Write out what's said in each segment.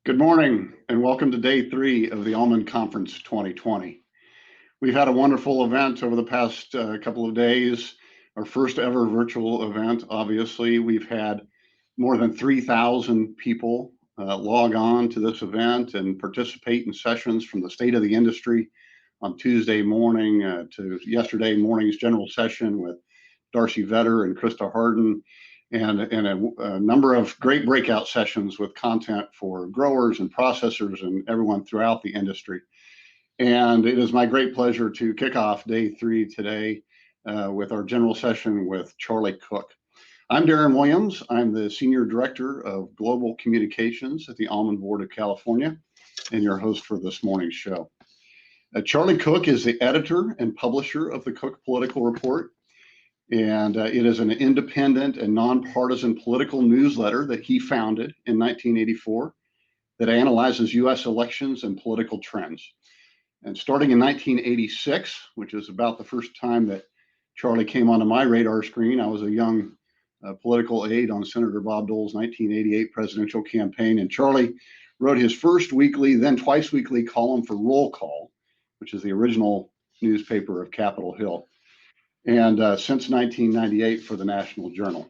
Good morning and welcome to day 3 of the Almond Conference 2020. We've had a wonderful event over the past couple of days, our first ever virtual event. Obviously, we've had more than 3,000 people log on to this event and participate in sessions from the state of the industry on Tuesday morning to yesterday morning's general session with Darcy Vetter and Krista Harden, and a number of great breakout sessions with content for growers and processors and everyone throughout the industry. And it is my great pleasure to kick off day 3 today with our general session with Charlie Cook. I'm Darren Williams. I'm the Senior Director of Global Communications at the Almond Board of California and your host for this morning's show. Charlie Cook is the editor and publisher of the Cook Political Report. And it is an independent and nonpartisan political newsletter that he founded in 1984 that analyzes U.S. elections and political trends. And starting in 1986, which is about the first time that Charlie came onto my radar screen, I was a young political aide on Senator Bob Dole's 1988 presidential campaign. And Charlie wrote his first weekly, then twice weekly column for Roll Call, which is the original newspaper of Capitol Hill, and since 1998 for the National Journal.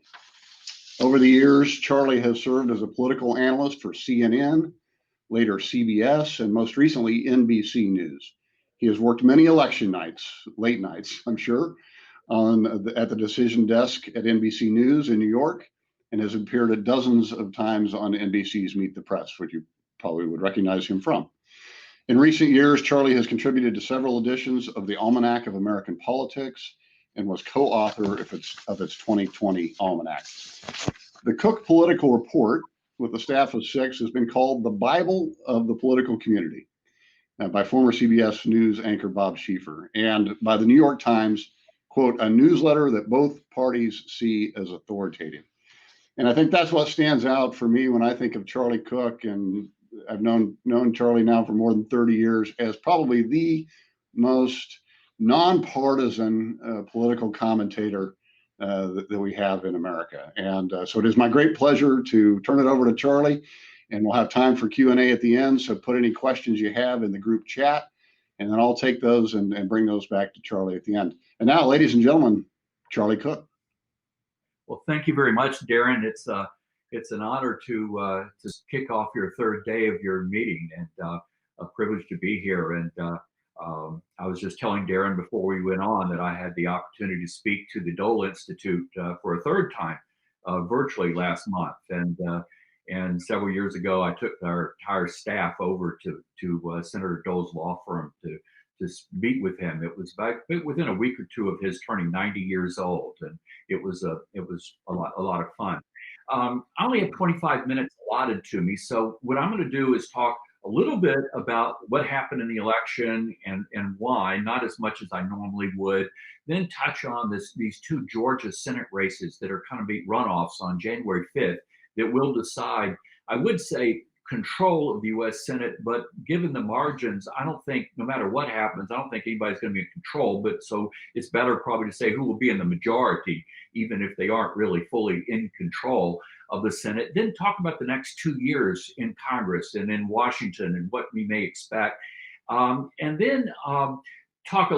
Over the years, Charlie has served as a political analyst for CNN, later CBS, and most recently NBC News. He has worked many election nights, late nights, I'm sure, at the decision desk at NBC News in New York, and has appeared at dozens of times on NBC's Meet the Press, which you probably would recognize him from. In recent years, Charlie has contributed to several editions of the Almanac of American Politics, and was co-author of its 2020 Almanac. The Cook Political Report, with a staff of 6, has been called the Bible of the political community by former CBS News anchor Bob Schieffer, and by the New York Times, quote, a newsletter that both parties see as authoritative. And I think that's what stands out for me when I think of Charlie Cook, and I've known Charlie now for more than 30 years as probably the most nonpartisan political commentator that we have in America. And so it is my great pleasure to turn it over to Charlie, and we'll have time for Q&A at the end. So put any questions you have in the group chat, and then I'll take those and bring those back to Charlie at the end. And now, ladies and gentlemen, Charlie Cook. Well, thank you very much, Darren. It's an honor to kick off your third day of your meeting, and a privilege to be here. And I was just telling Darren before we went on that I had the opportunity to speak to the Dole Institute for a third time virtually last month. And several years ago, I took our entire staff over to Senator Dole's law firm to meet with him. It was within a week or two of his turning 90 years old, and it was a lot of fun. I only have 25 minutes allotted to me, so what I'm going to do is talk a little bit about what happened in the election and why, not as much as I normally would, then touch on these 2 Georgia Senate races that are kind of runoffs on January 5th that will decide, I would say, control of the U.S. Senate, but given the margins, I don't think, no matter what happens, I don't think anybody's going to be in control, but so it's better probably to say who will be in the majority, even if they aren't really fully in control of the Senate. Then talk about the next 2 years in Congress and in Washington and what we may expect. And then talk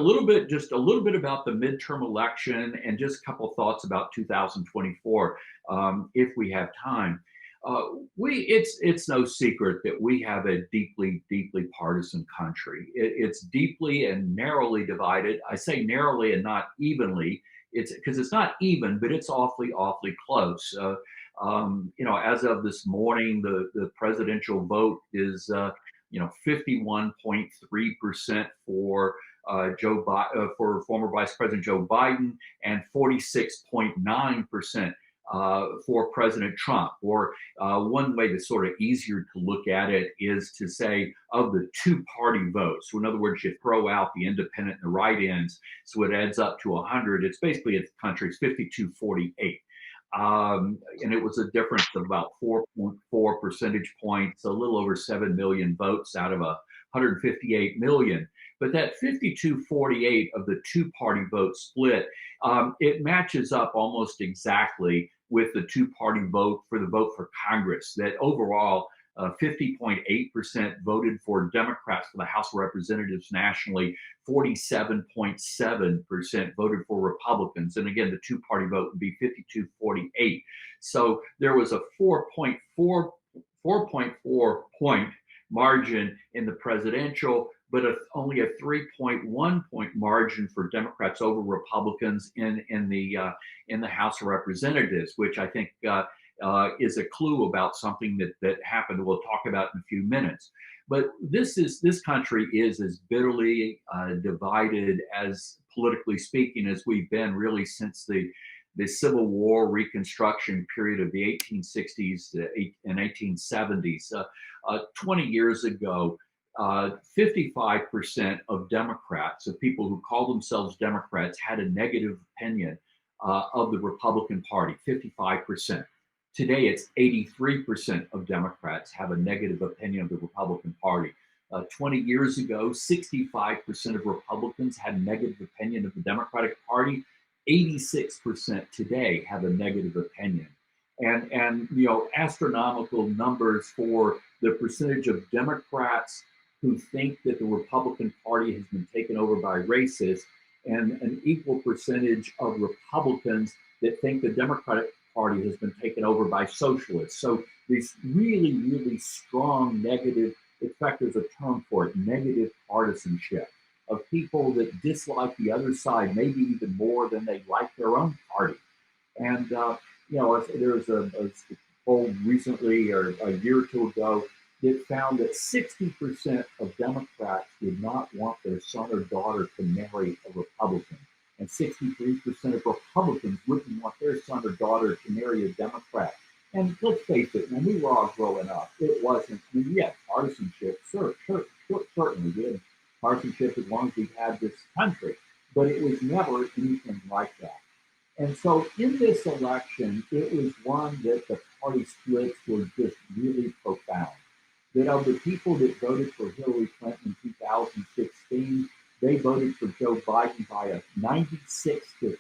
just a little bit about the midterm election and just a couple of thoughts about 2024, if we have time. It's no secret that we have a deeply partisan country. It's deeply and narrowly divided. I say narrowly and not evenly. It's because it's not even, but it's awfully close. As of this morning, the presidential vote is 51.3% for for former Vice President Joe Biden, and 46.9% for President Trump. Or one way that's sort of easier to look at it is to say of the 2-party votes. So in other words, you throw out the independent and the write-ins, so it adds up to 100. It's basically the country's 52-48. And it was a difference of about 4.4 percentage points, a little over 7 million votes out of 158 million. But that 52-48 of the 2-party vote split, it matches up almost exactly with the 2-party vote for Congress. That overall, 50.8% voted for Democrats for the House of Representatives nationally. 47.7% voted for Republicans. And again, the two-party vote would be 52-48. So there was a 4.4 point margin in the presidential, but only a 3.1 point margin for Democrats over Republicans in the House of Representatives, which I think is a clue about something that happened. We'll talk about in a few minutes. But this country is as bitterly divided, as politically speaking, as we've been really since the Civil War Reconstruction period of the 1860s and 1870s. 20 years ago, 55% of Democrats, of people who call themselves Democrats, had a negative opinion of the Republican Party, 55%. Today, it's 83% of Democrats have a negative opinion of the Republican Party. 20 years ago, 65% of Republicans had a negative opinion of the Democratic Party. 86% today have a negative opinion. And astronomical numbers for the percentage of Democrats who think that the Republican Party has been taken over by racists, and an equal percentage of Republicans that think the Democratic Party has been taken over by socialists. So these really, really strong negative, in fact, there's a term for it, negative partisanship, of people that dislike the other side maybe even more than they like their own party. And there was a poll recently, or a year or two ago, that found that 60% of Democrats did not want their son or daughter to marry a Republican, and 63% of Republicans wouldn't want their son or daughter to marry a Democrat. And let's face it, when we were all growing up, it wasn't, partisanship, certainly we had partisanship as long as we've had this country, but it was never anything like that. And so in this election, it was one that the party splits were just really profound. That of the people that voted for Hillary Clinton in 2016, they voted for Joe Biden by a 96% to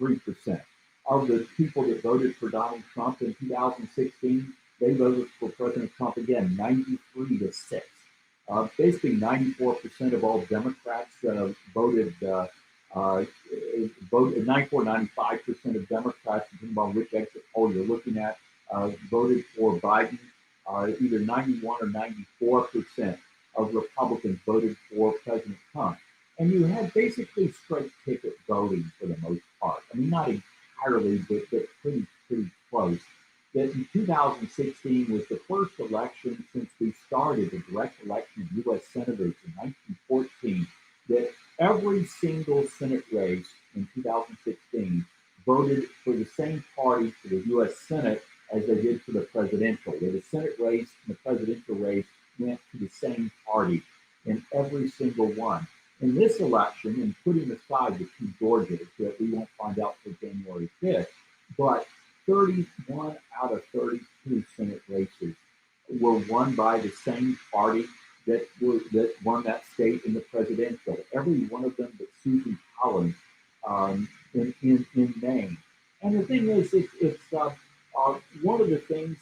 3%. Of the people that voted for Donald Trump in 2016, they voted for President Trump again, 93 to 6. Basically, 94% of all Democrats voted, 95% of Democrats, depending on which exit poll you're looking at, voted for Biden. Either 91 or 94% of Republicans voted for President Trump. And you had basically straight ticket voting for the most part. I mean, not entirely, but pretty close. That in 2016 was the first election since we started the direct election of U.S. senators in 1914, that every single Senate race in 2016 voted for the same party for the U.S. Senate as they did for the presidential. The Senate race and the presidential race went to the same party in every single one. In this election, and putting aside the two Georgias that we won't find out till January 5th, but 31 out of 32 Senate races were won by the same party that won that state in the presidential. Every one of them but Susan Collins in Maine. And the thing is, it's one of the things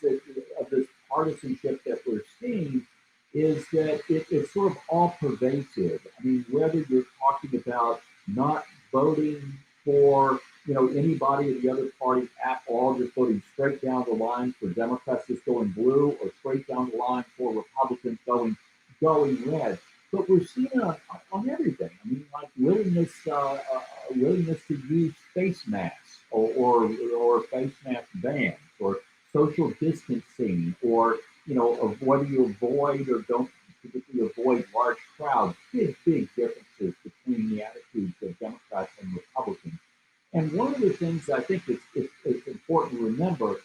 of this partisanship that we're seeing is that it's sort of all pervasive. I mean, whether you're talking about not voting for anybody of the other party at all, just voting straight down the line for Democrats just going blue, or straight down the line for Republicans going red. But we're seeing it on everything. I mean, like willingness to use face masks or face mask bans, or social distancing, or of whether you avoid or don't particularly avoid large crowds. Big differences between the attitudes of Democrats and Republicans. And one of the things I think it's important to remember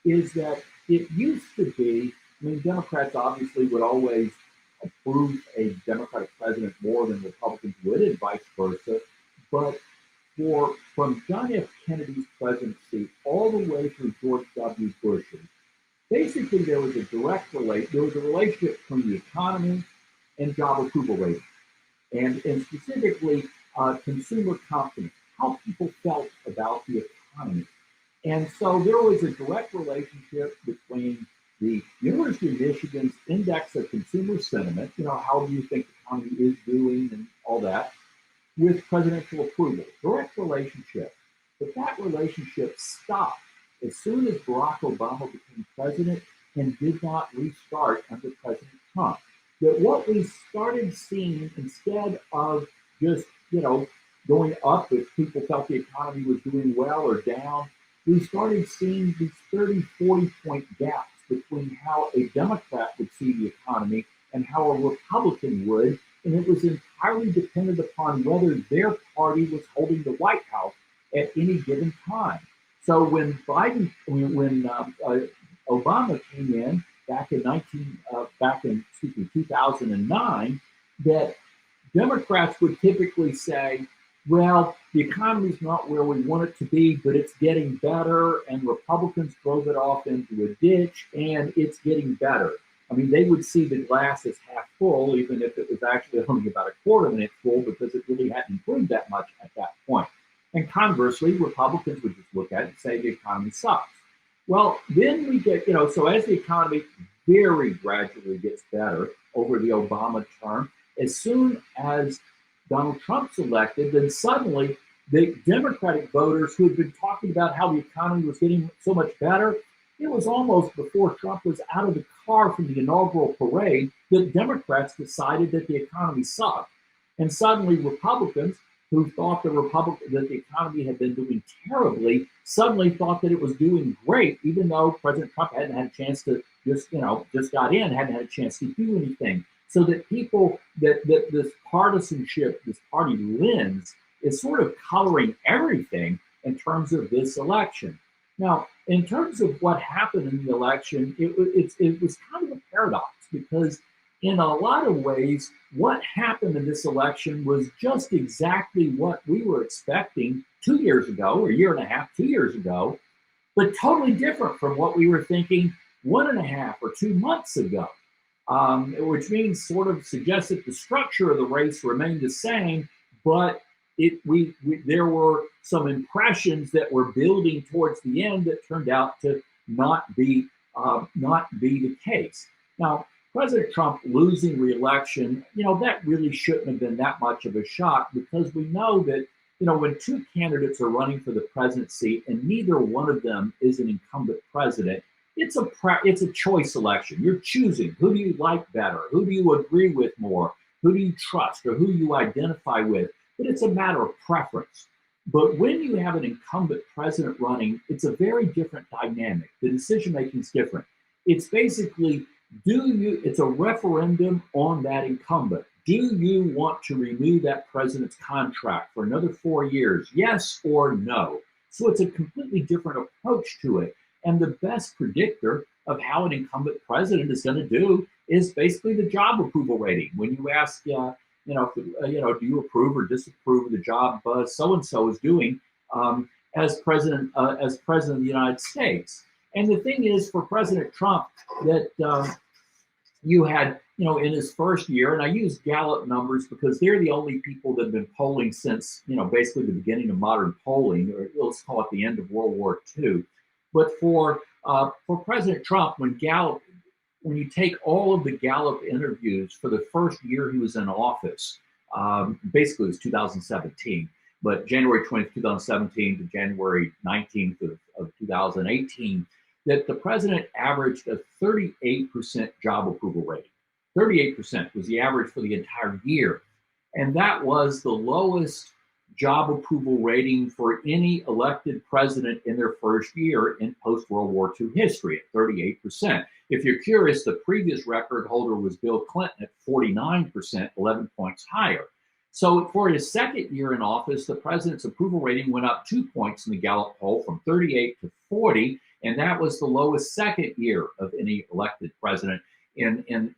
is that it used to be, Democrats obviously would always approve a Democratic president more than Republicans would, and vice versa. But from John F. Kennedy's presidency all the way through George W. Bush's, basically there was a relationship between the economy and job approval ratings, and specifically consumer confidence, how people felt about the economy. And so there was a direct relationship between the University of Michigan's Index of Consumer Sentiment, how do you think the economy is doing and all that, with presidential approval, direct relationship. But that relationship stopped as soon as Barack Obama became president and did not restart under President Trump. That what we started seeing, instead of just, going up if people felt the economy was doing well or down, we started seeing these 30, 40-point gaps between how a Democrat would see the economy and how a Republican would. And it was entirely dependent upon whether their party was holding the White House at any given time. So when Obama came in back in 2009, that Democrats would typically say, well, the economy's not where we want it to be, but it's getting better, and Republicans drove it off into a ditch, and it's getting better. I mean, they would see the glass as half full, even if it was actually only about a quarter of it full, because it really hadn't improved that much at that point. And conversely, Republicans would just look at it and say the economy sucks. Well, then we get, so as the economy very gradually gets better over the Obama term, as soon as Donald Trump's elected, then suddenly the Democratic voters who had been talking about how the economy was getting so much better, it was almost before Trump was out of the car from the inaugural parade that Democrats decided that the economy sucked. And suddenly Republicans who thought that the economy had been doing terribly suddenly thought that it was doing great, even though President Trump hadn't had a chance to just got in, hadn't had a chance to do anything. So that that this partisanship, this party lens is sort of coloring everything in terms of this election. Now, in terms of what happened in the election, it was kind of a paradox, because in a lot of ways, what happened in this election was just exactly what we were expecting 2 years ago, or a year and a half, 2 years ago, but totally different from what we were thinking 1.5 or 2 months ago. Which means sort of suggests that the structure of the race remained the same, but there were some impressions that were building towards the end that turned out to not be the case. Now, President Trump losing re-election, that really shouldn't have been that much of a shock, because we know that when two candidates are running for the presidency and neither one of them is an incumbent president, it's a choice election. You're choosing who do you like better, who do you agree with more, who do you trust, or who you identify with. But it's a matter of preference. But when you have an incumbent president running, it's a very different dynamic. The decision making is different. It's basically, it's a referendum on that incumbent. Do you want to renew that president's contract for another 4 years? Yes or no? So it's a completely different approach to it. And the best predictor of how an incumbent president is going to do is basically the job approval rating. When you ask, do you approve or disapprove of the job so-and-so is doing as president of the United States? And the thing is, for President Trump, that you had, in his first year, and I use Gallup numbers because they're the only people that have been polling since, basically the beginning of modern polling, or let's call it the end of World War II. But for President Trump, when you take all of the Gallup interviews for the first year he was in office, basically it was 2017, but January 20th, 2017 to January 19th of 2018, that the president averaged a 38% job approval rating. 38% was the average for the entire year. And that was the lowest job approval rating for any elected president in their first year in post-World War II history at 38%. If you're curious, the previous record holder was Bill Clinton at 49%, 11 points higher. So for his second year in office, the president's approval rating went up 2 points in the Gallup poll from 38 to 40, and that was the lowest second year of any elected president in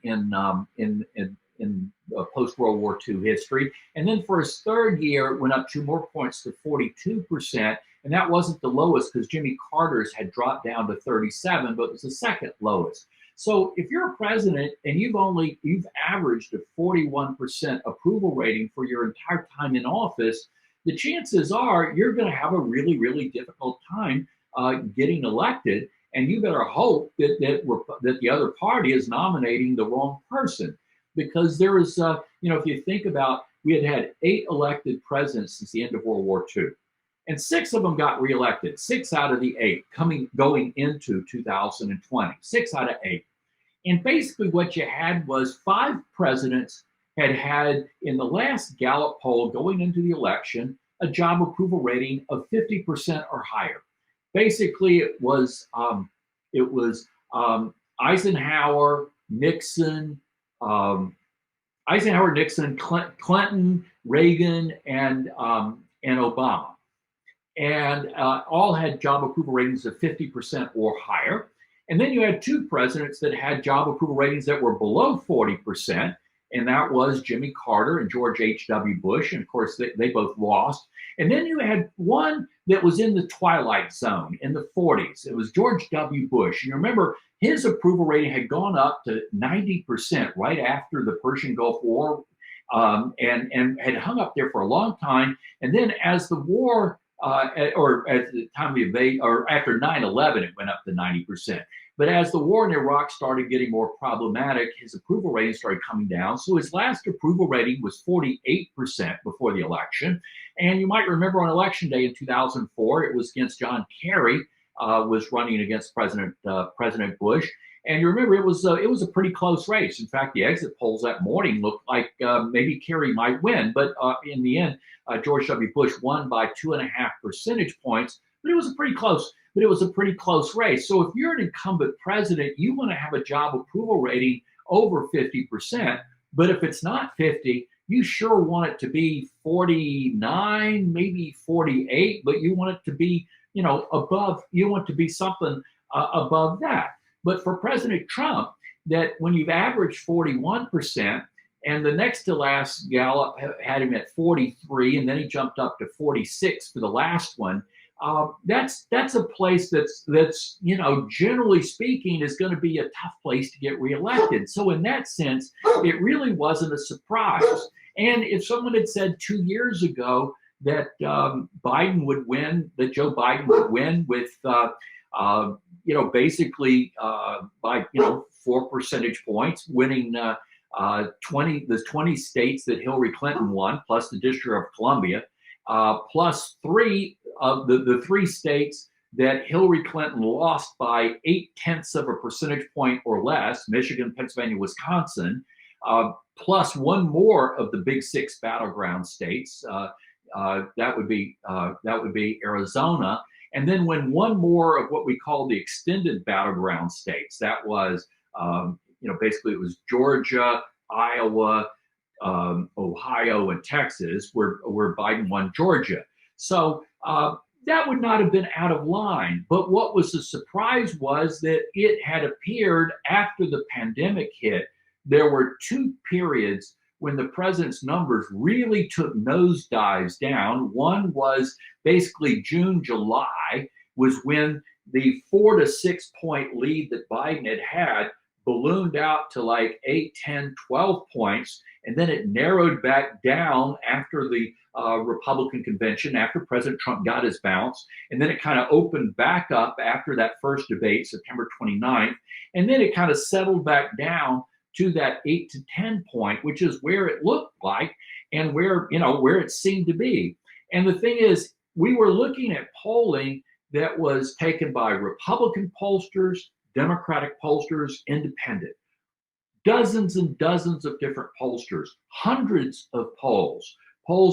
post-World War II history. And then for his third year, it went up 2 more points to 42%. And that wasn't the lowest because Jimmy Carter's had dropped down to 37, but it was the second lowest. So if you're a president and you've averaged a 41% approval rating for your entire time in office, the chances are you're going to have a really, really difficult time getting elected. and you better hope that the other party is nominating the wrong person, because there is, if you think about, we had 8 elected presidents since the end of World War II, and 6 of them got reelected. 6 out of the 8 going into 2020. 6 out of 8. And basically what you had was 5 presidents had in the last Gallup poll going into the election a job approval rating of 50% or higher. Basically, it was Eisenhower, Nixon, Clinton, Reagan, and Obama, and all had job approval ratings of 50% or higher. And then you had 2 presidents that had job approval ratings that were below 40%, and that was Jimmy Carter and George H.W. Bush. And of course, they both lost. And then you had one that was in the twilight zone in the 40s. It was George W. Bush. And you remember, his approval rating had gone up to 90% right after the Persian Gulf War, and had hung up there for a long time. And then as the war, or at the time or after 9/11, it went up to 90%. But as the war in Iraq started getting more problematic, his approval rating started coming down. So his last approval rating was 48% before the election. And you might remember on election day in 2004, it was against John Kerry, was running against President Bush. And you remember, it was a pretty close race. In fact, the exit polls that morning looked like maybe Kerry might win. But in the end, George W. Bush won by 2.5 percentage points. But it was a pretty close race. So if you're an incumbent president, you want to have a job approval rating over 50%. But if it's not 50, you sure want it to be 49, maybe 48. But you want it to be, above. You want to be something above that. But for President Trump, that when you've averaged 41%, and the next to last Gallup had him at 43, and then he jumped up to 46 for the last one. That's a place that's generally speaking, is going to be a tough place to get reelected. So in that sense, it really wasn't a surprise. And if someone had said 2 years ago that Biden would win, that Joe Biden would win with basically by 4 percentage points, winning 20 states that Hillary Clinton won, plus the District of Columbia, plus 3 of the 3 states that Hillary Clinton lost by 0.8 of a percentage point or less, Michigan, Pennsylvania, Wisconsin, plus 1 more of the big 6 battleground states. That would be Arizona. And then when 1 more of what we call the extended battleground states, that was, basically it was Georgia, Iowa, Ohio, and Texas, where Biden won Georgia. So that would not have been out of line. But what was a surprise was that it had appeared after the pandemic hit, there were 2 periods when the president's numbers really took nosedives down. One was basically June, July, was when the 4 to 6 point lead that Biden had ballooned out to like 8, 10, 12 points. And then it narrowed back down after the Republican convention, after President Trump got his bounce. And then it kind of opened back up after that first debate, September 29th. And then it kind of settled back down to that 8 to 10 point, which is where it looked like and where it seemed to be. And the thing is, we were looking at polling that was taken by Republican pollsters, Democratic pollsters, independent. Dozens and dozens of different pollsters, hundreds of polls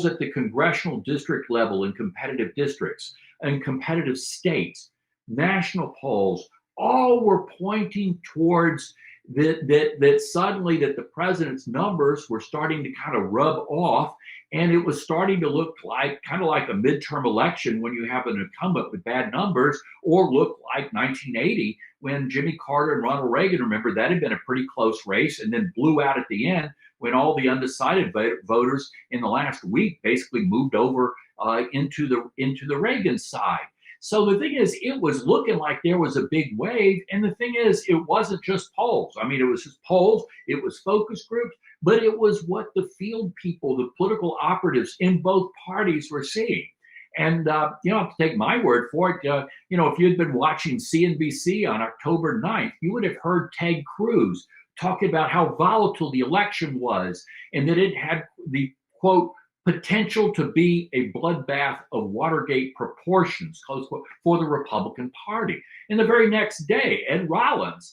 at the congressional district level in competitive districts and competitive states, national polls, all were pointing towards that suddenly that the president's numbers were starting to kind of rub off, and it was starting to look like kind of like a midterm election when you have an incumbent with bad numbers, or look like 1980 when Jimmy Carter and Ronald Reagan, remember, that had been a pretty close race and then blew out at the end when all the undecided voters in the last week basically moved over into the Reagan side. So the thing is, it was looking like there was a big wave. And the thing is, it wasn't just polls. I mean, it was just polls, it was focus groups, but it was what the field people, the political operatives in both parties were seeing. And you don't have to take my word for it. If you'd been watching CNBC on October 9th, you would have heard Ted Cruz talking about how volatile the election was and that it had the, quote, potential to be a bloodbath of Watergate proportions, close quote, for the Republican Party. And the very next day, Ed Rollins,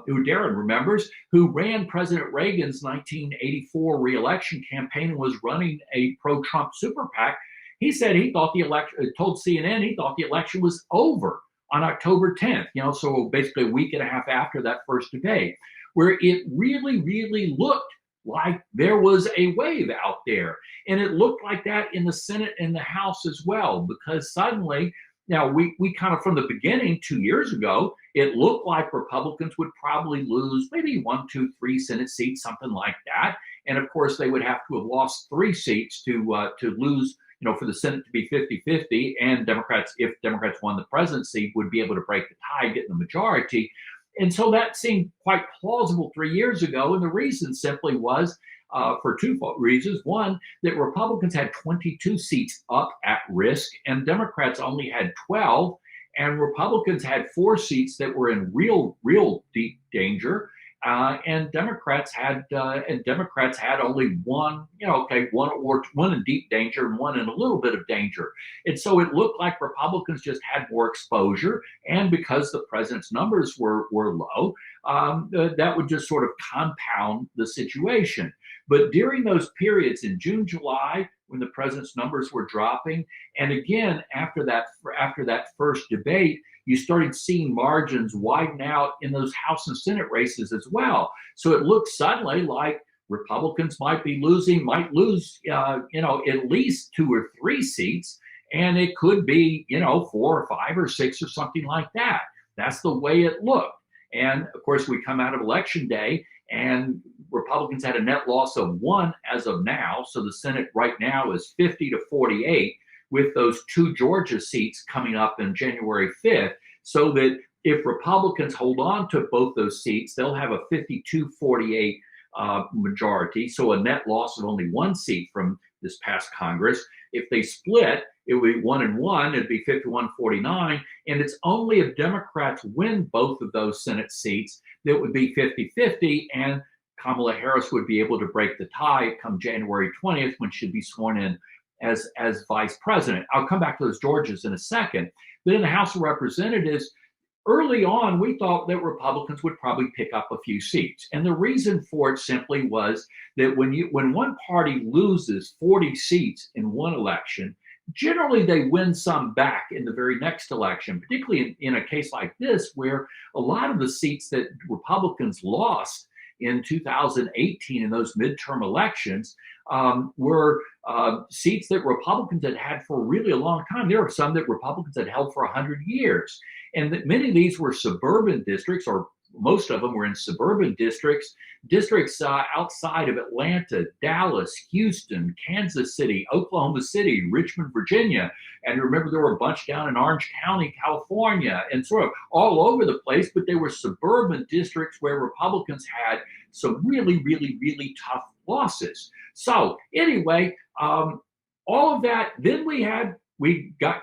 who Darren remembers, who ran President Reagan's 1984 reelection campaign and was running a pro-Trump super PAC, he said he thought the election, told CNN he thought the election was over on October 10th, so basically a week and a half after that first debate, where it really, really looked like there was a wave out there. And it looked like that in the Senate and the House as well, because suddenly, now we kind of from the beginning 2 years ago, it looked like Republicans would probably lose maybe 1, 2, 3 Senate seats, something like that. And of course, they would have to have lost 3 seats to lose, for the Senate to be 50-50, and Democrats, if Democrats won the presidency, would be able to break the tie, get the majority. And so that seemed quite plausible 3 years ago. And the reason simply was for two reasons. One, that Republicans had 22 seats up at risk, and Democrats only had 12. And Republicans had 4 seats that were in real deep danger. And Democrats had only one, one in deep danger and one in a little bit of danger. And so it looked like Republicans just had more exposure. And because the president's numbers were low, that would just sort of compound the situation. But during those periods in June, July, when the president's numbers were dropping, and again after that first debate, you started seeing margins widen out in those House and Senate races as well. So it looked suddenly like Republicans might lose, at least 2 or 3 seats, and it could be, 4 or 5 or 6 or something like that. That's the way it looked. And of course, we come out of Election Day, and Republicans had a net loss of 1 as of now. So the Senate right now is 50-48, with those 2 Georgia seats coming up in January 5th. So that if Republicans hold on to both those seats, they'll have a 52-48 majority. So a net loss of only 1 seat from this past Congress. If they split, it would be 1 and 1, it'd be 51-49. And it's only if Democrats win both of those Senate seats that would be 50-50, and Kamala Harris would be able to break the tie come January 20th, when she'd be sworn in as vice president. I'll come back to those Georgias in a second. But in the House of Representatives, early on, we thought that Republicans would probably pick up a few seats. And the reason for it simply was that when one party loses 40 seats in one election, generally they win some back in the very next election, particularly in a case like this, where a lot of the seats that Republicans lost in 2018 in those midterm elections were seats that Republicans had had for really a long time. There were some that Republicans had held for 100 years. And that many of these were suburban districts, or most of them were in suburban districts outside of Atlanta, Dallas, Houston, Kansas City, Oklahoma City, Richmond, Virginia. And remember, there were a bunch down in Orange County, California, and sort of all over the place. But they were suburban districts where Republicans had some really, really, really tough losses. So anyway, all of that, then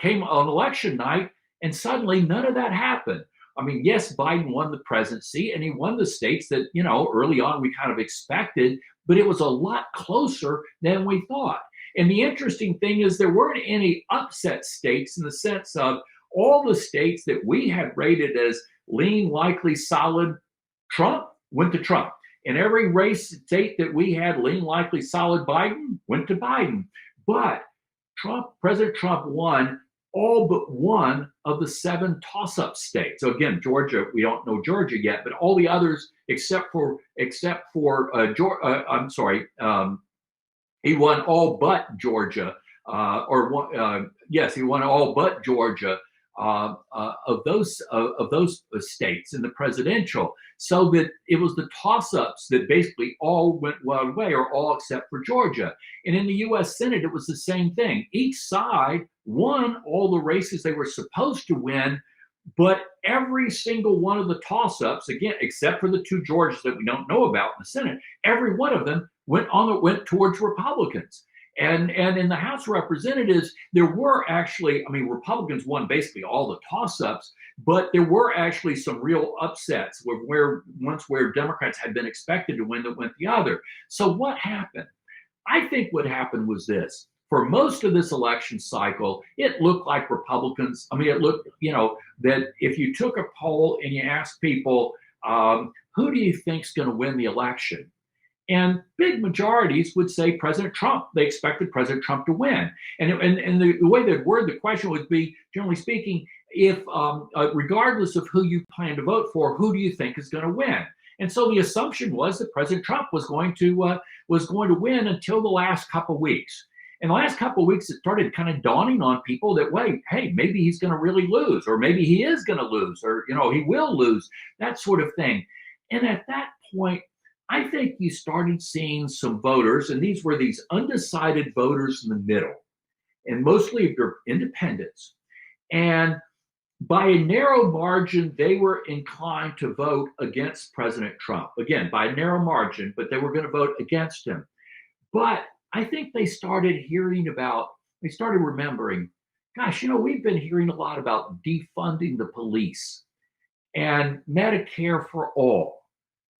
came on election night, and suddenly none of that happened. I mean, yes, Biden won the presidency, and he won the states that, early on we kind of expected, but it was a lot closer than we thought. And the interesting thing is there weren't any upset states, in the sense of all the states that we had rated as lean, likely, solid Trump went to Trump. And every race state that we had lean, likely, solid Biden went to Biden. But President Trump won all but 1 of the 7 toss-up states. So again, Georgia, we don't know Georgia yet, but all the others except for he won all but Georgia, he won all but Georgia of those states in the presidential. So that it was the toss-ups that basically all went one way, or all except for Georgia. And in the U.S. Senate, it was the same thing. Each side won all the races they were supposed to win, but every single one of the toss-ups, again, except for the 2 Georgias that we don't know about in the Senate, every one of them went towards Republicans. And in the House of Representatives, there were actually, I mean, Republicans won basically all the toss-ups, but there were actually some real upsets where Democrats had been expected to win that went the other. So what happened? I think what happened was this. For most of this election cycle, it looked like Republicans. I mean, it looked, that if you took a poll and you asked people, who do you think's going to win the election? And big majorities would say President Trump. They expected President Trump to win. And the way they'd word the question would be, generally speaking, if regardless of who you plan to vote for, who do you think is going to win? And so the assumption was that President Trump was going to win until the last couple of weeks. In the last couple of weeks, it started kind of dawning on people that, wait, hey, maybe he's going to really lose, or maybe he is going to lose, or he will lose, that sort of thing. And at that point, I think you started seeing some voters, and these were these undecided voters in the middle, and mostly they're independents. And by a narrow margin, they were inclined to vote against President Trump. Again, by a narrow margin, but they were going to vote against him. But I think they started remembering, gosh, we've been hearing a lot about defunding the police and Medicare for all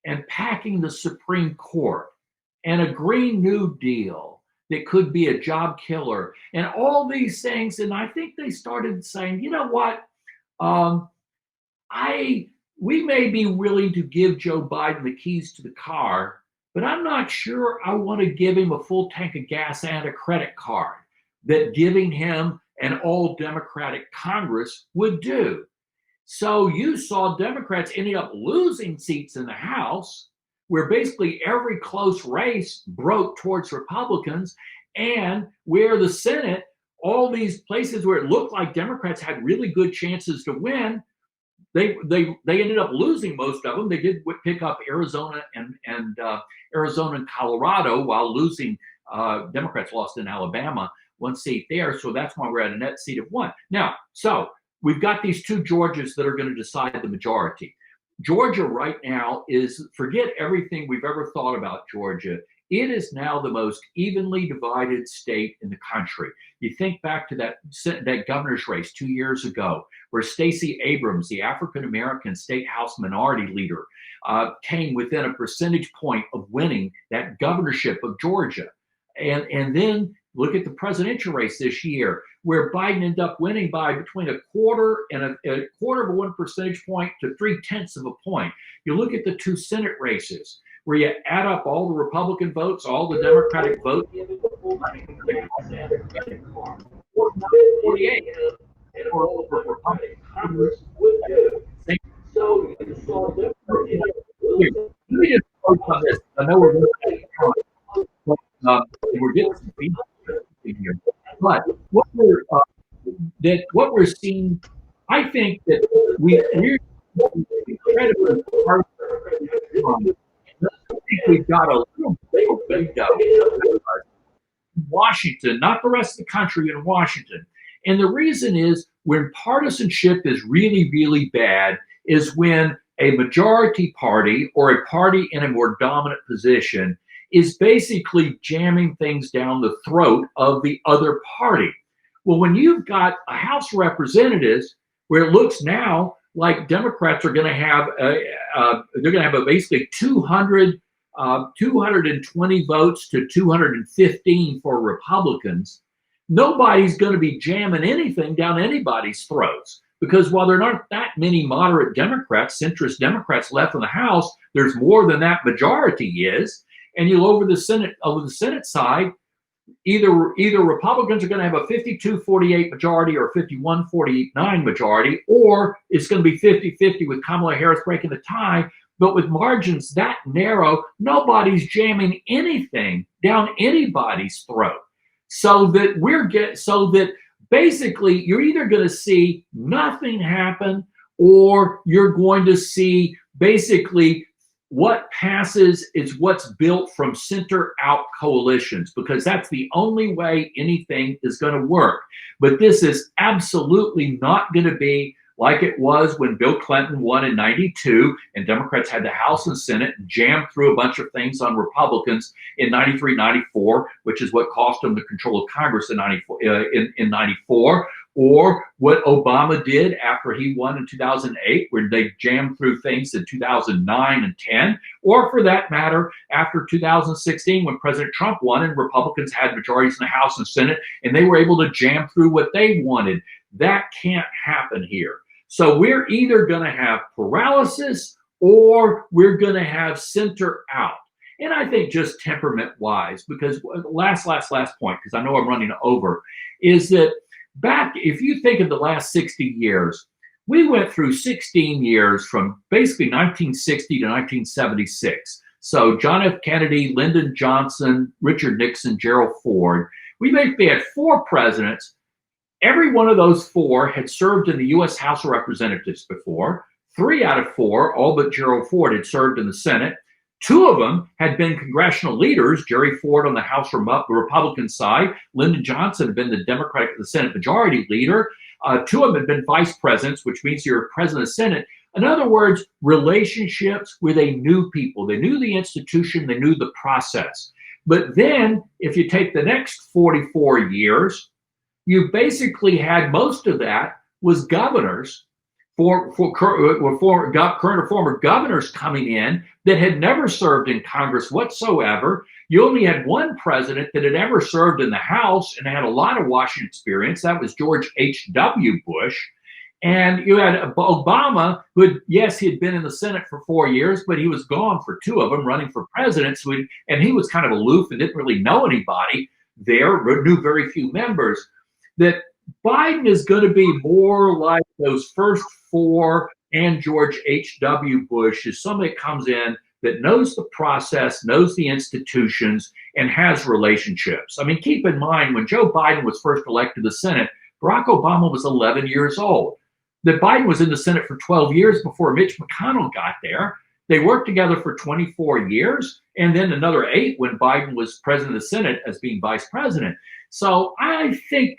and packing the Supreme Court and a Green New Deal that could be a job killer and all these things. And I think they started saying, you know what? We may be willing to give Joe Biden the keys to the car, but I'm not sure I want to give him a full tank of gas and a credit card that giving him an all Democratic Congress would do. So you saw Democrats ending up losing seats in the House, where basically every close race broke towards Republicans, and where the Senate, all these places where it looked like Democrats had really good chances to win, they ended up losing most of them. They did pick up Arizona and Colorado, while losing. Democrats lost in Alabama, one seat there. So that's why we're at a net seat of one. Now, so we've got these two Georgias that are going to decide the majority. Georgia right now is, forget everything we've ever thought about Georgia. It is now the most evenly divided state in the country. You think back to that governor's race 2 years ago, where Stacey Abrams, the African-American state House minority leader, came within a percentage point of winning that governorship of Georgia. And then look at the presidential race this year, where Biden ended up winning by between a quarter of a 1 percentage point to 0.3 of a point. You look at the two Senate races, where you add up all the Republican votes, all the Democratic votes, 48 for Republican Congress would do. So let me just focus on this. I know we're going to we're getting some feedback here, but what we're seeing, I think that we're incredibly hard. I think we've got a little window in Washington, not the rest of the country, in Washington. And the reason is, when partisanship is really, really bad is when a majority party or a party in a more dominant position is basically jamming things down the throat of the other party. Well, when you've got a House of Representatives where it looks now like Democrats are going to have basically 220 votes to 215 for Republicans, nobody's going to be jamming anything down anybody's throats. Because while there aren't that many moderate Democrats, centrist Democrats left in the House, there's more than that majority is. And you over the Senate side, either Republicans are going to have a 52-48 majority or a 51-49 majority, or it's going to be 50-50 with Kamala Harris breaking the tie. But with margins that narrow, nobody's jamming anything down anybody's throat. So that basically you're either going to see nothing happen, or you're going to see basically what passes is what's built from center out coalitions, because that's the only way anything is going to work. But this is absolutely not going to be like it was when Bill Clinton won in 92 and Democrats had the House and Senate and jammed through a bunch of things on Republicans in 93, 94, which is what cost them the control of Congress in 94, or what Obama did after he won in 2008, where they jammed through things in 2009 and 10, or for that matter, after 2016, when President Trump won and Republicans had majorities in the House and Senate, and they were able to jam through what they wanted. That can't happen here. So we're either going to have paralysis or we're going to have center out. And I think just temperament wise, because last point, because I know I'm running over, is that back, if you think of the last 60 years, we went through 16 years from basically 1960 to 1976. So John F. Kennedy, Lyndon Johnson, Richard Nixon, Gerald Ford. We basically had 4 presidents. Every one of those 4 had served in the U.S. House of Representatives before. 3 out of 4, all but Gerald Ford, had served in the Senate. 2 of them had been congressional leaders, Jerry Ford on the House Republican side. Lyndon Johnson had been the Democratic the Senate Majority Leader. 2 of them had been vice presidents, which means you're president of the Senate. In other words, relationships where they knew people. They knew the institution. They knew the process. But then if you take the next 44 years, you basically had most of that was governors, for current or former governors coming in that had never served in Congress whatsoever. You only had one president that had ever served in the House and had a lot of Washington experience. That was George H.W. Bush. And you had Obama, who had, yes, he had been in the Senate for 4 years, but he was gone for 2 of them, running for president. So and he was kind of aloof and didn't really know anybody there, knew very few members. That Biden is going to be more like those first 4 and George H.W. Bush, is somebody that comes in that knows the process, knows the institutions, and has relationships. I mean, keep in mind, when Joe Biden was first elected to the Senate, Barack Obama was 11 years old. That Biden was in the Senate for 12 years before Mitch McConnell got there. They worked together for 24 years, and then another 8 when Biden was president of the Senate as being vice president. So I think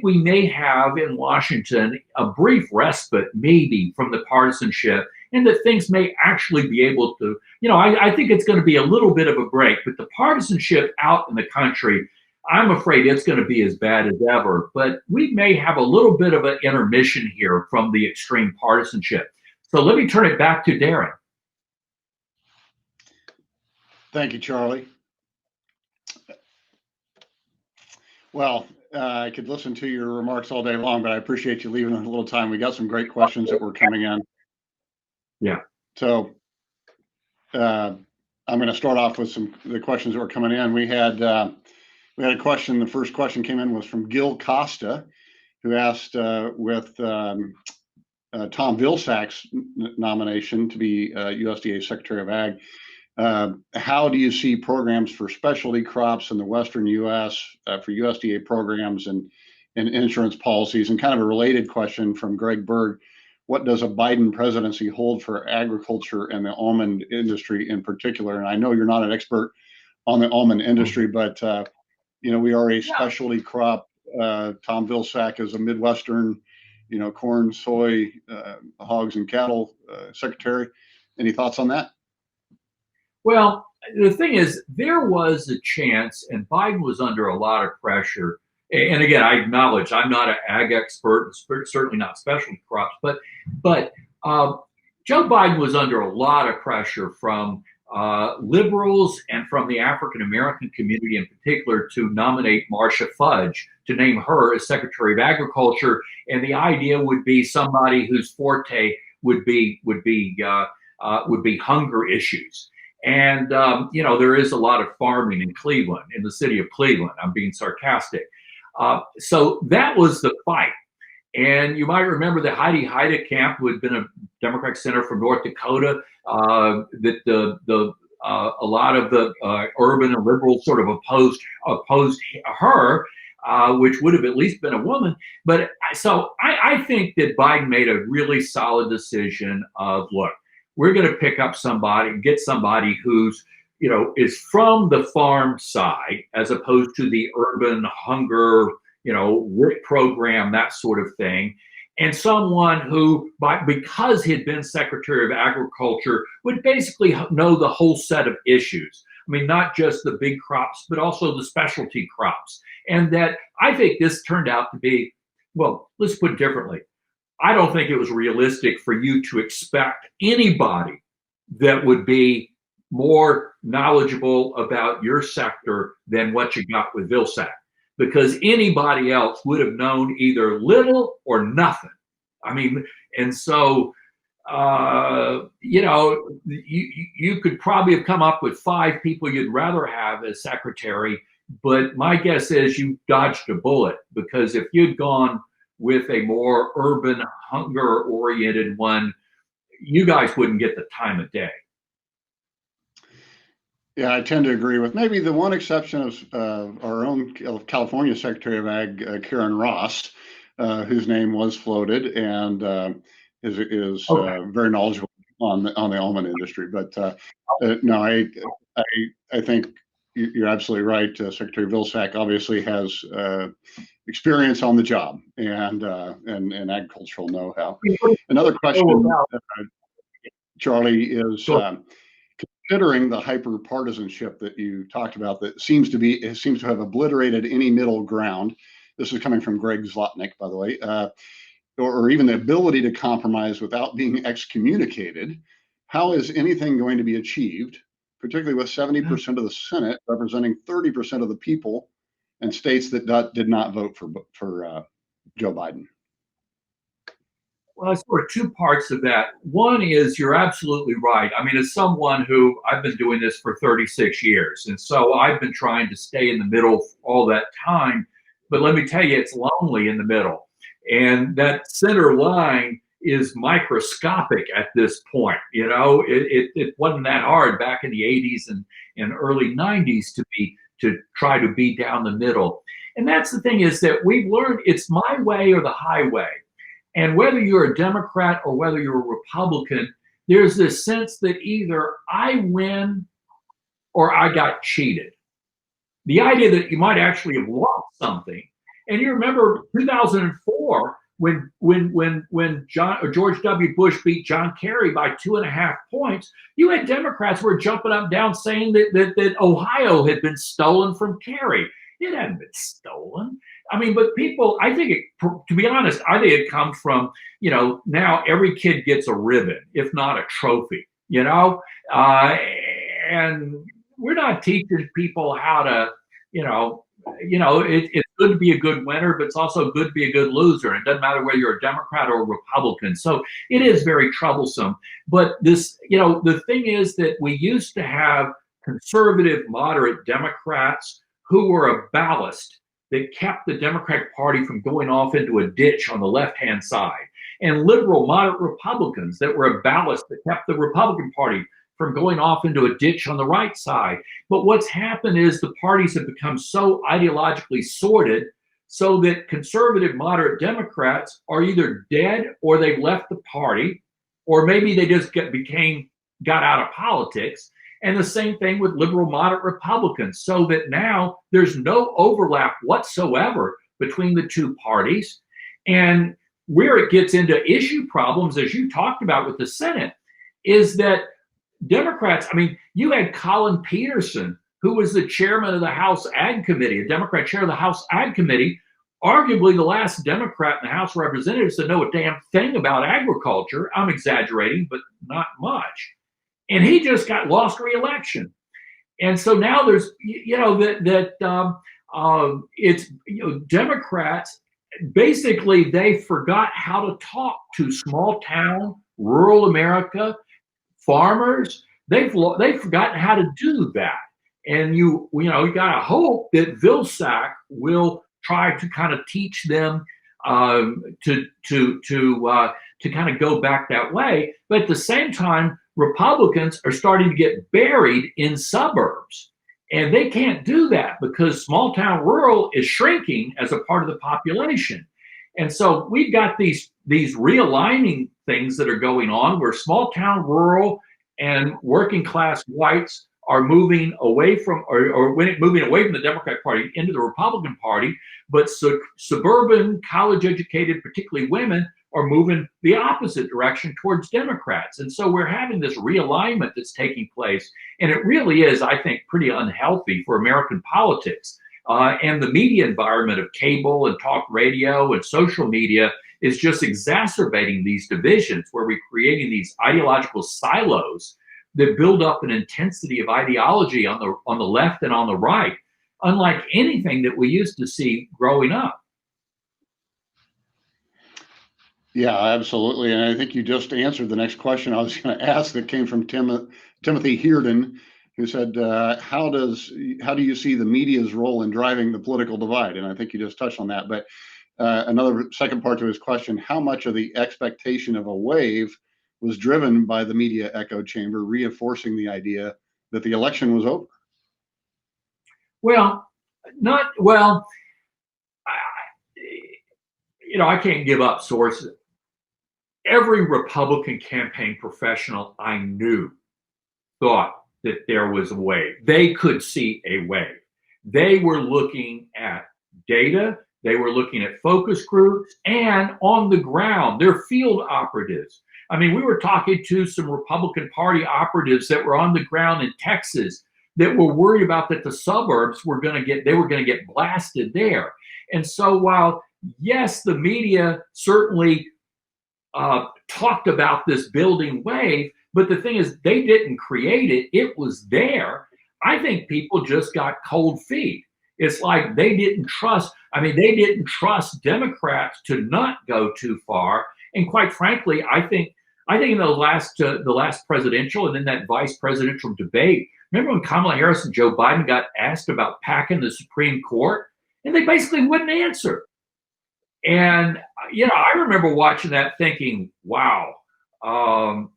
we may have in Washington a brief respite, maybe, from the partisanship, and that things may actually be able to, I think it's going to be a little bit of a break, but the partisanship out in the country, I'm afraid it's going to be as bad as ever. But we may have a little bit of an intermission here from the extreme partisanship. So let me turn it back to Darren. Thank you, Charlie. Well, I could listen to your remarks all day long, but I appreciate you leaving a little time. We got some great questions that were coming in. Yeah. So I'm going to start off with the questions that were coming in. We had a question. The first question came in was from Gil Costa, who asked with Tom Vilsack's nomination to be USDA Secretary of Ag, how do you see programs for specialty crops in the Western U.S. For USDA programs and insurance policies? And kind of a related question from Greg Berg, what does a Biden presidency hold for agriculture and the almond industry in particular? And I know you're not an expert on the almond industry, but we are a specialty crop. Tom Vilsack is a Midwestern, corn, soy, hogs, and cattle secretary. Any thoughts on that? Well, the thing is, there was a chance, and Biden was under a lot of pressure. And again, I acknowledge I'm not an ag expert, certainly not specialty crops, but Joe Biden was under a lot of pressure from liberals and from the African American community in particular to nominate Marcia Fudge, to name her as Secretary of Agriculture. And the idea would be somebody whose forte would be hunger issues. And, there is a lot of farming in Cleveland, in the city of Cleveland. I'm being sarcastic. So that was the fight. And you might remember that Heidi Heidkamp, who had been a Democratic senator from North Dakota, that a lot of the urban and liberals sort of opposed her, which would have at least been a woman. But so I think that Biden made a really solid decision of, look, we're going to pick up somebody, get somebody who's, is from the farm side, as opposed to the urban hunger, WIC program, that sort of thing. and someone who, because he'd been Secretary of Agriculture, would basically know the whole set of issues. I mean, not just the big crops, but also the specialty crops. And that I think this turned out to be, well, let's put it differently. I don't think it was realistic for you to expect anybody that would be more knowledgeable about your sector than what you got with Vilsack, because anybody else would have known either little or nothing. I mean, and so, you could probably have come up with 5 people you'd rather have as secretary, but my guess is you dodged a bullet, because if you'd gone with a more urban, hunger-oriented one, you guys wouldn't get the time of day. Yeah, I tend to agree with maybe the one exception of our own California Secretary of Ag, Karen Ross, whose name was floated and is very knowledgeable on the almond industry. But no, I think you're absolutely right. Secretary Vilsack obviously has experience on the job and agricultural know-how. Another question, Charlie, is considering the hyper-partisanship that you talked about, that seems to have obliterated any middle ground. This is coming from Greg Zlotnick, by the way, or even the ability to compromise without being excommunicated. How is anything going to be achieved, particularly with 70% of the Senate representing 30% of the people and states that did not vote for Joe Biden? Well, there's sort of 2 parts of that. One is, you're absolutely right. I mean, as someone who, I've been doing this for 36 years, and so I've been trying to stay in the middle all that time. But let me tell you, it's lonely in the middle. And that center line is microscopic at this point. You know, it wasn't that hard back in the 80s and early 90s to try to be down the middle. And that's the thing, is that we've learned it's my way or the highway. And whether you're a Democrat or whether you're a Republican, there's this sense that either I win or I got cheated. The idea that you might actually have lost something. And you remember 2004 when George W. Bush beat John Kerry by 2.5 points, you had Democrats who were jumping up and down saying that Ohio had been stolen from Kerry. It hadn't been stolen. I mean, but people, I think, to be honest, I think it comes from, now every kid gets a ribbon, if not a trophy, and we're not teaching people how to, it's good to be a good winner, but it's also good to be a good loser. It doesn't matter whether you're a Democrat or a Republican. So it is very troublesome. But this, the thing is that we used to have conservative, moderate Democrats who were a ballast that kept the Democratic Party from going off into a ditch on the left-hand side, and liberal, moderate Republicans that were a ballast that kept the Republican Party from going off into a ditch on the right side. But what's happened is the parties have become so ideologically sorted so that conservative, moderate Democrats are either dead or they've left the party, or maybe they just got out of politics. And the same thing with liberal, moderate Republicans, so that now there's no overlap whatsoever between the 2 parties. And where it gets into issue problems, as you talked about with the Senate, is that Democrats, I mean, you had Colin Peterson, who was the chairman of the House Ag Committee, a Democrat chair of the House Ag Committee, arguably the last Democrat in the House of Representatives to know a damn thing about agriculture. I'm exaggerating, but not much. And he just got lost re-election. And so now there's, it's, Democrats, basically they forgot how to talk to small town, rural America, farmers. They've forgotten how to do that. And you got to hope that Vilsack will try to kind of teach them to kind of go back that way. But at the same time, Republicans are starting to get buried in suburbs, and they can't do that because small town rural is shrinking as a part of the population. And so we've got these realigning things that are going on where small town rural and working class whites are moving away from the Democratic Party into the Republican Party, but suburban, college educated, particularly women, are moving the opposite direction towards Democrats. And so we're having this realignment that's taking place. And it really is, I think, pretty unhealthy for American politics. And the media environment of cable and talk radio and social media is just exacerbating these divisions where we're creating these ideological silos that build up an intensity of ideology on the left and on the right, unlike anything that we used to see growing up. Yeah, absolutely. And I think you just answered the next question I was going to ask that came from Timothy Hearden, who said, how do you see the media's role in driving the political divide? And I think you just touched on that. But another second part to his question, how much of the expectation of a wave was driven by the media echo chamber, reinforcing the idea that the election was over? Well, I can't give up sources. Every Republican campaign professional I knew thought that there was a wave. They could see a wave. They were looking at data. They were looking at focus groups, and on the ground, they're field operatives. I mean, we were talking to some Republican Party operatives that were on the ground in Texas that were worried about that the suburbs were going to get blasted there. And so while, yes, the media certainly talked about this building wave, but the thing is, they didn't create it. It was there. I think people just got cold feet. It's like they didn't trust Democrats to not go too far. And quite frankly, I think in the last presidential and then that vice presidential debate, remember when Kamala Harris and Joe Biden got asked about packing the Supreme Court, and they basically wouldn't answer. And I remember watching that thinking, wow,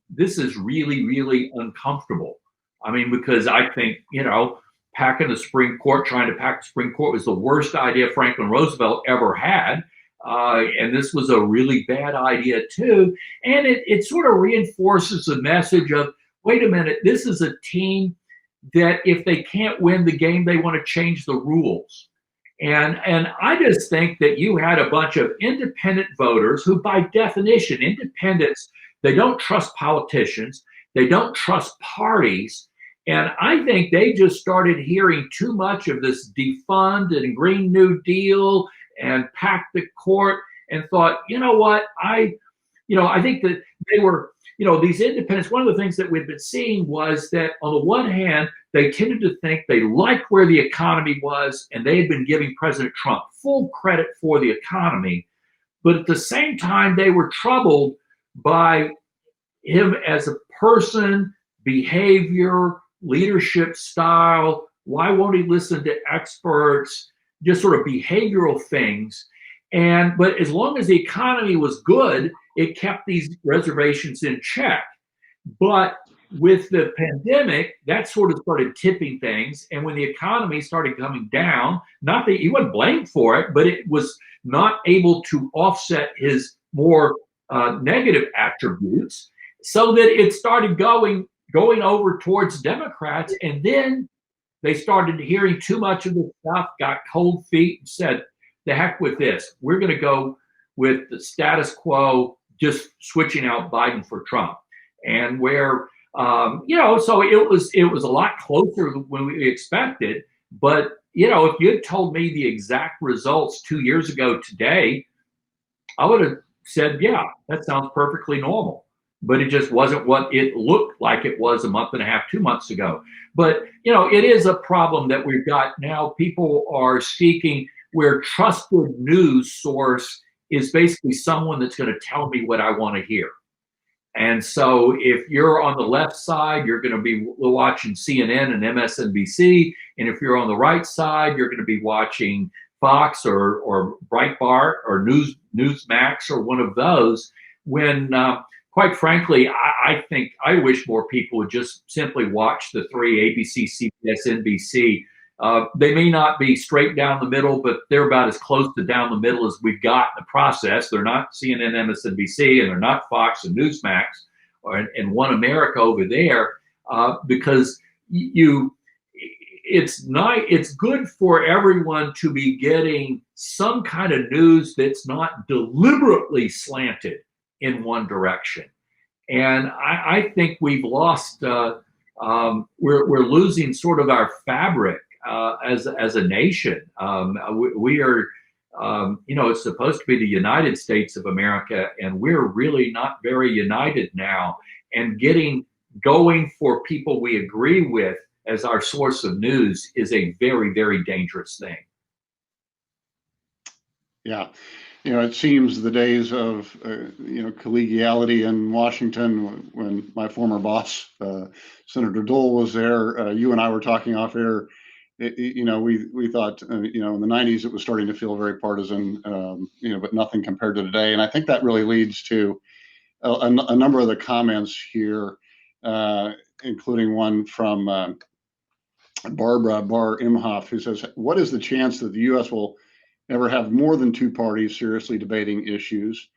this is really, really uncomfortable. I mean, because I think, packing the Supreme Court, trying to pack the Supreme Court was the worst idea Franklin Roosevelt ever had. And this was a really bad idea too. And it sort of reinforces the message of, wait a minute, this is a team that if they can't win the game, they want to change the rules. And I just think that you had a bunch of independent voters who, by definition, independents, they don't trust politicians, they don't trust parties. And I think they just started hearing too much of this defund and Green New Deal and pack the court and thought, you know what, I think that they were, these independents, one of the things that we've been seeing was that on the one hand, they tended to think they liked where the economy was, and they had been giving President Trump full credit for the economy. But at the same time, they were troubled by him as a person, behavior, leadership style. Why won't he listen to experts? Just sort of behavioral things. But as long as the economy was good, it kept these reservations in check. But with the pandemic, that sort of started tipping things. And when the economy started coming down, not that he wasn't blamed for it, but it was not able to offset his more negative attributes, so that it started going over towards Democrats. And then they started hearing too much of the stuff, got cold feet, and said, the heck with this. We're going to go with the status quo, just switching out Biden for Trump. And where, so it was a lot closer than we expected. But, if you had told me the exact results 2 years ago today, I would have said, yeah, that sounds perfectly normal. But it just wasn't what it looked like it was a month and a half, 2 months ago. But, it is a problem that we've got now. People are seeking where trusted news source is basically someone that's going to tell me what I want to hear. And so if you're on the left side, you're going to be watching CNN and MSNBC. And if you're on the right side, you're going to be watching Fox or Breitbart or Newsmax or one of those. When quite frankly, I think I wish more people would just simply watch the three, ABC, CBS, NBC. They may not be straight down the middle, but they're about as close to down the middle as we've got in the process. They're not CNN, MSNBC, and they're not Fox and Newsmax and One America over there, because it's good for everyone to be getting some kind of news that's not deliberately slanted in one direction. And I think we've lost, we're losing sort of our fabric as a nation. We are, it's supposed to be the United States of America, and we're really not very united now. And going for people we agree with as our source of news is a very, very dangerous thing. Yeah. It seems the days of, collegiality in Washington, when my former boss, Senator Dole, was there, you and I were talking off air, we thought, in the 90s, it was starting to feel very partisan, but nothing compared to today. And I think that really leads to a number of the comments here, including one from Barbara Bar Imhoff, who says, what is the chance that the U.S. will ever have more than two parties seriously debating issues?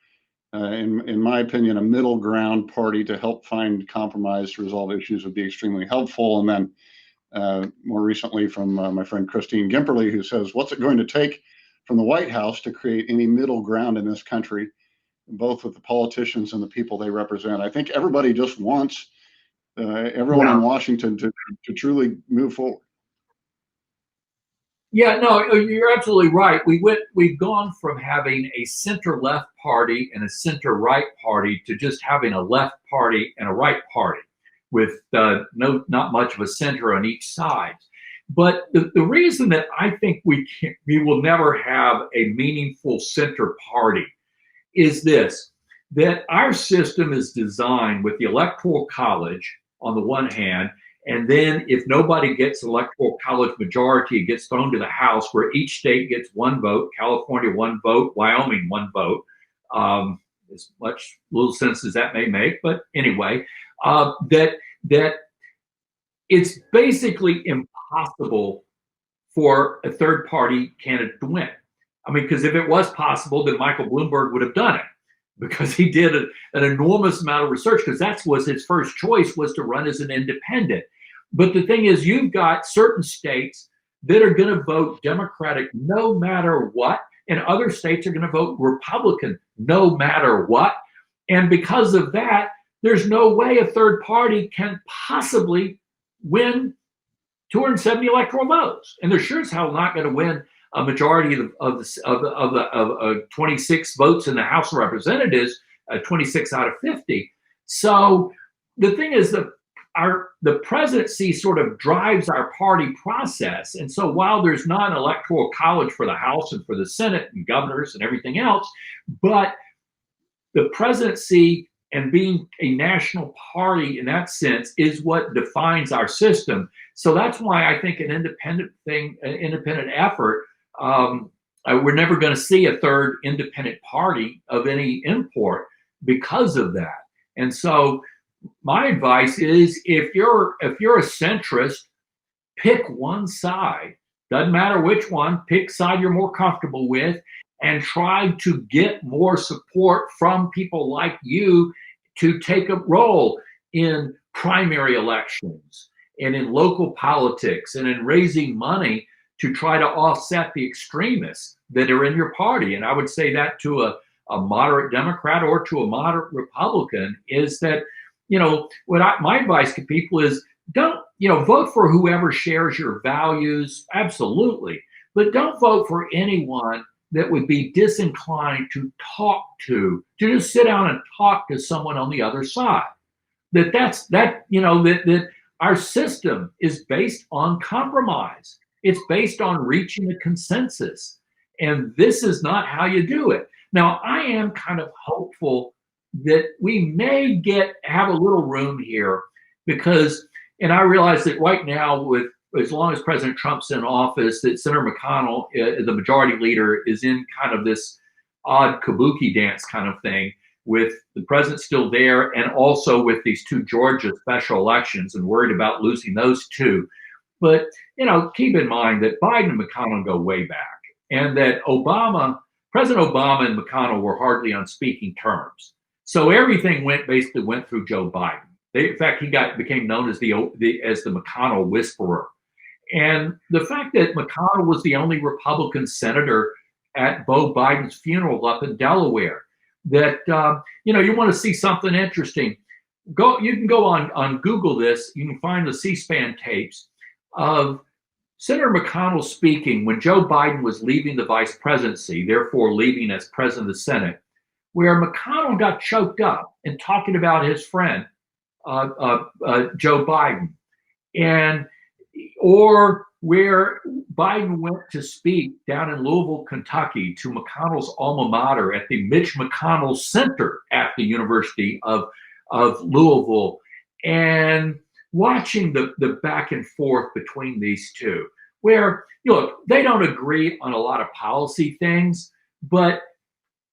In my opinion, a middle ground party to help find compromise to resolve issues would be extremely helpful. And then more recently from my friend Christine Gimperly, who says, what's it going to take from the White House to create any middle ground in this country, both with the politicians and the people they represent? I think everybody just wants everyone in Washington to truly move forward. Yeah, no, you're absolutely right. We've gone from having a center-left party and a center-right party to just having a left party and a right party, with not much of a center on each side. But the reason that I think we will never have a meaningful center party is this: that our system is designed with the electoral college on the one hand, and then if nobody gets electoral college majority, it gets thrown to the House, where each state gets one vote. California, one vote. Wyoming, one vote. As much little sense as that may make, but anyway, that it's basically impossible for a third party candidate to win. I mean, because if it was possible, then Michael Bloomberg would have done it, because he did an enormous amount of research, because that was his first choice, was to run as an independent. But the thing is, you've got certain states that are going to vote Democratic no matter what, and other states are going to vote Republican no matter what. And because of that, there's no way a third party can possibly win 270 electoral votes. And they're sure as hell not going to win a majority of 26 votes in the House of Representatives, 26 out of 50. So the thing is that the presidency sort of drives our party process. And so while there's not an electoral college for the House and for the Senate and governors and everything else, but the presidency and being a national party in that sense is what defines our system. So that's why I think an independent effort, we're never going to see a third independent party of any import because of that. And so my advice is, if you're a centrist, pick one side. Doesn't matter which one, pick side you're more comfortable with, and try to get more support from people like you to take a role in primary elections and in local politics and in raising money to try to offset the extremists that are in your party. And I would say that to a moderate Democrat or to a moderate Republican, is that, my advice to people is, don't, vote for whoever shares your values, absolutely, but don't vote for anyone that would be disinclined to just sit down and talk to someone on the other side. That our system is based on compromise. It's based on reaching a consensus. And this is not how you do it. Now, I am kind of hopeful that we may have a little room here, because, and I realize that right now, with as long as President Trump's in office, that Senator McConnell, the majority leader, is in kind of this odd kabuki dance kind of thing, with the president still there, and also with these two Georgia special elections, and worried about losing those two. But, keep in mind that Biden and McConnell go way back, and that President Obama and McConnell were hardly on speaking terms. So everything basically went through Joe Biden. In fact, he became known as the McConnell whisperer. And the fact that McConnell was the only Republican senator at Beau Biden's funeral up in Delaware, that you want to see something interesting. You can go on Google this. You can find the C-SPAN tapes of Senator McConnell speaking when Joe Biden was leaving the vice presidency, therefore leaving as president of the Senate, where McConnell got choked up and talking about his friend Joe Biden, or where Biden went to speak down in Louisville, Kentucky, to McConnell's alma mater at the Mitch McConnell Center at the University of Louisville, and watching the back and forth between these two, where look, they don't agree on a lot of policy things, but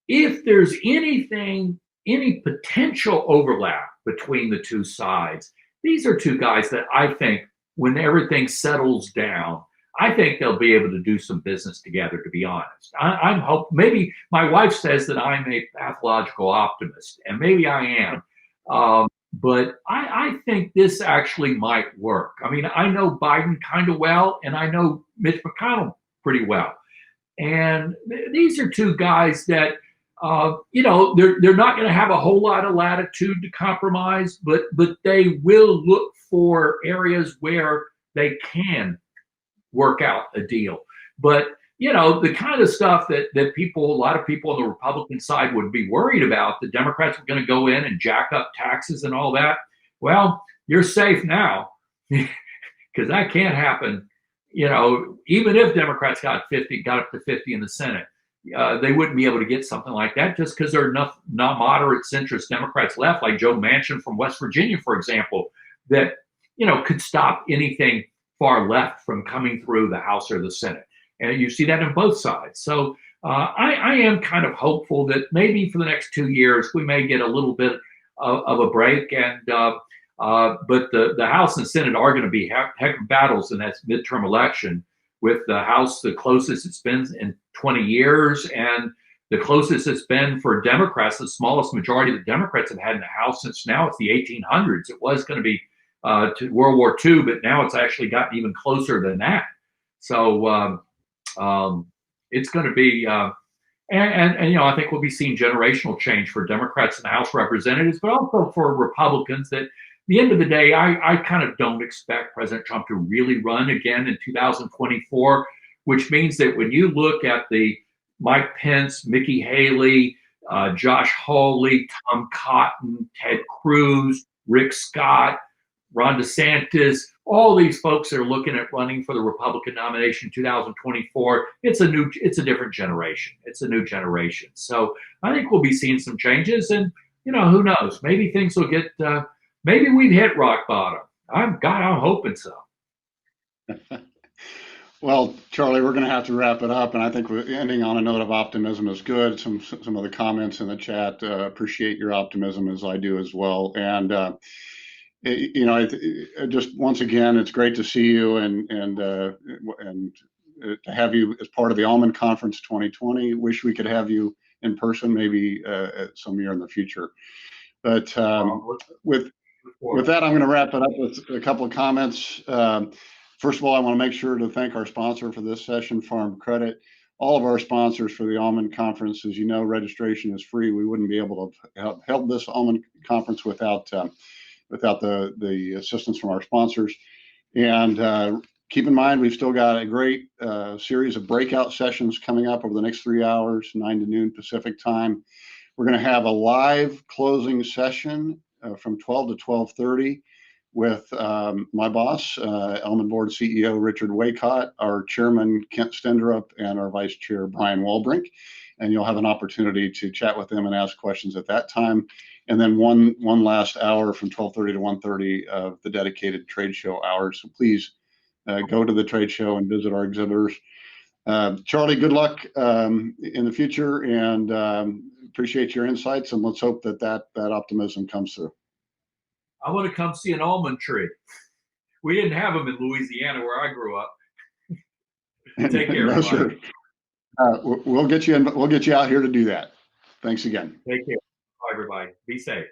if there's any potential overlap between the two sides, these are two guys that I think when everything settles down, I think they'll be able to do some business together, to be honest. I'm hope maybe my wife says that I'm a pathological optimist, and maybe I am. But I think this actually might work. I mean, I know Biden kind of well, and I know Mitch McConnell pretty well. And these are two guys that, they're not going to have a whole lot of latitude to compromise, but they will look for areas where they can work out a deal. But the kind of stuff that a lot of people on the Republican side would be worried about, the Democrats were going to go in and jack up taxes and all that. Well, you're safe now because that can't happen. Even if Democrats got up to 50 in the Senate, they wouldn't be able to get something like that just because there are enough moderate centrist Democrats left, like Joe Manchin from West Virginia, for example, that could stop anything far left from coming through the House or the Senate. And you see that on both sides. So I am kind of hopeful that maybe for the next 2 years, we may get a little bit of a break. But the House and Senate are going to be heck of battles in that midterm election, with the House the closest it's been in 20 years, and the closest it's been for Democrats, the smallest majority the Democrats have had in the House since now it's the 1800s. It was going to be to World War II, but now it's actually gotten even closer than that. So it's going to be, and I think we'll be seeing generational change for Democrats in the House of Representatives, but also for Republicans. That at the end of the day, I kind of don't expect President Trump to really run again in 2024, which means that when you look at the Mike Pence, Nikki Haley, Josh Hawley, Tom Cotton, Ted Cruz, Rick Scott, Ron DeSantis, all these folks that are looking at running for the Republican nomination in 2024, it's a different generation. It's a new generation. So I think we'll be seeing some changes, and who knows? Maybe things will get. Maybe we've hit rock bottom. I'm hoping so. Well, Charlie, we're going to have to wrap it up, and I think ending on a note of optimism is good. Some of the comments in the chat appreciate your optimism, as I do as well. And just once again, it's great to see you and to have you as part of the Almond Conference 2020. Wish we could have you in person, maybe some year in the future. But with that, I'm going to wrap it up with a couple of comments. First of all, I want to make sure to thank our sponsor for this session, Farm Credit. All of our sponsors for the Almond Conference, as you know, registration is free. We wouldn't be able to have held this Almond Conference without the assistance from our sponsors. And keep in mind, we've still got a great series of breakout sessions coming up over the next 3 hours, 9 to noon Pacific time. We're going to have a live closing session from 12 to 12:30 with my boss, Almond Board CEO Richard Waycott, our chairman Kent Stenderup, and our vice chair Brian Walbrink. And you'll have an opportunity to chat with them and ask questions at that time. And then one last hour from 12:30 to 1:30 of the dedicated trade show hours. So please go to the trade show and visit our exhibitors. Charlie, good luck in the future, and appreciate your insights. And let's hope that optimism comes through. I want to come see an almond tree. We didn't have them in Louisiana where I grew up. Take care, no, sure. We'll get you in. We'll get you out here to do that. Thanks again. Take care. Bye, everybody. Be safe.